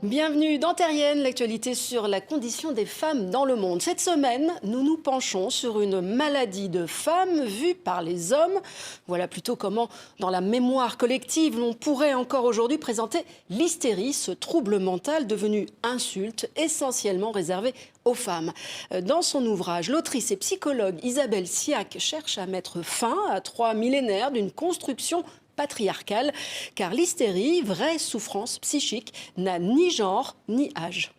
Bienvenue dans Terrienne, l'actualité sur la condition des femmes dans le monde. Cette semaine, nous nous penchons sur une maladie de femmes vue par les hommes. Voilà plutôt comment, dans la mémoire collective, l'on pourrait encore aujourd'hui présenter l'hystérie, ce trouble mental devenu insulte, essentiellement réservé aux femmes. Dans son ouvrage, l'autrice et psychologue Isabelle Siak cherche à mettre fin à 3 millénaires d'une construction patriarcale, car l'hystérie, vraie souffrance psychique, n'a ni genre ni âge.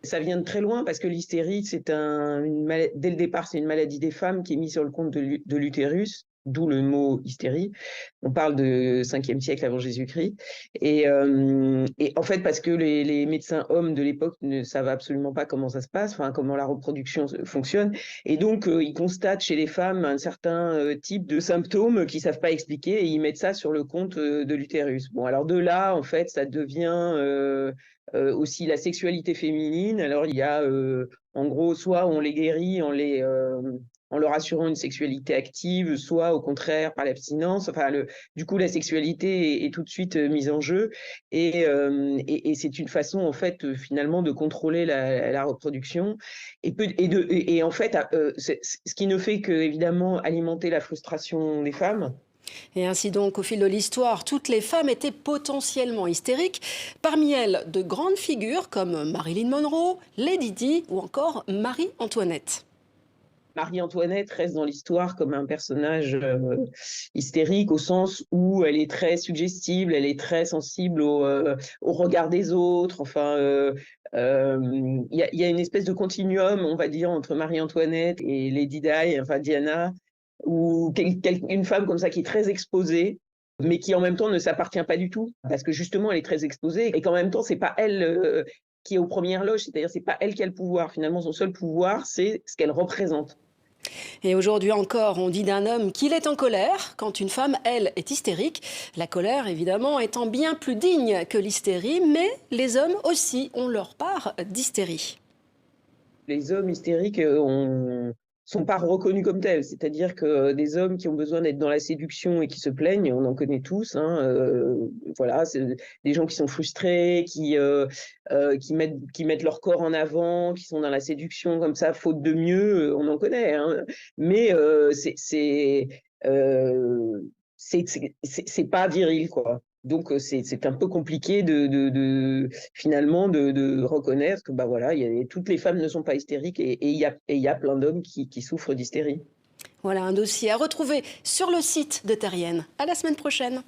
Ça vient de très loin parce que l'hystérie, dès le départ, c'est une maladie des femmes qui est mise sur le compte de l'utérus, d'où le mot hystérie. On parle de 5e siècle avant Jésus-Christ. Et en fait, parce que les médecins hommes de l'époque ne savent absolument pas comment ça se passe, enfin, comment la reproduction fonctionne. Et donc, ils constatent chez les femmes un certain type de symptômes qu'ils ne savent pas expliquer et ils mettent ça sur le compte de l'utérus. Bon, alors de là, en fait, ça devient aussi la sexualité féminine. Alors, il y a, en gros, soit on les guérit en leur assurant une sexualité active, soit au contraire par l'abstinence. Enfin, du coup, la sexualité est tout de suite mise en jeu. Et c'est une façon, en fait, finalement, de contrôler la reproduction. Et en fait, ce qui ne fait que, évidemment, alimenter la frustration des femmes. Et ainsi donc, au fil de l'histoire, toutes les femmes étaient potentiellement hystériques. Parmi elles, de grandes figures comme Marilyn Monroe, Lady Di ou encore Marie-Antoinette. Marie-Antoinette reste dans l'histoire comme un personnage hystérique au sens où elle est très suggestible, elle est très sensible au regard des autres. Enfin, il y a une espèce de continuum, on va dire, entre Marie-Antoinette et Lady Di, enfin Diana, ou une femme comme ça qui est très exposée, mais qui en même temps ne s'appartient pas du tout, parce que justement elle est très exposée et qu'en même temps c'est pas elle qui est aux premières loges, c'est-à-dire c'est pas elle qui a le pouvoir. Finalement, son seul pouvoir, c'est ce qu'elle représente. Et aujourd'hui encore, on dit d'un homme qu'il est en colère quand une femme, elle, est hystérique. La colère, évidemment, étant bien plus digne que l'hystérie, mais les hommes aussi ont leur part d'hystérie. Les hommes hystériques sont pas reconnus comme tels. C'est-à-dire que des hommes qui ont besoin d'être dans la séduction et qui se plaignent, on en connaît tous. Voilà, c'est des gens qui sont frustrés, qui mettent leur corps en avant, qui sont dans la séduction comme ça, faute de mieux. On en connaît. Mais c'est pas viril, quoi. Donc c'est un peu compliqué finalement de reconnaître que bah voilà, toutes les femmes ne sont pas hystériques et il y a plein d'hommes qui souffrent d'hystérie. Voilà un dossier à retrouver sur le site de Terrienne. À la semaine prochaine.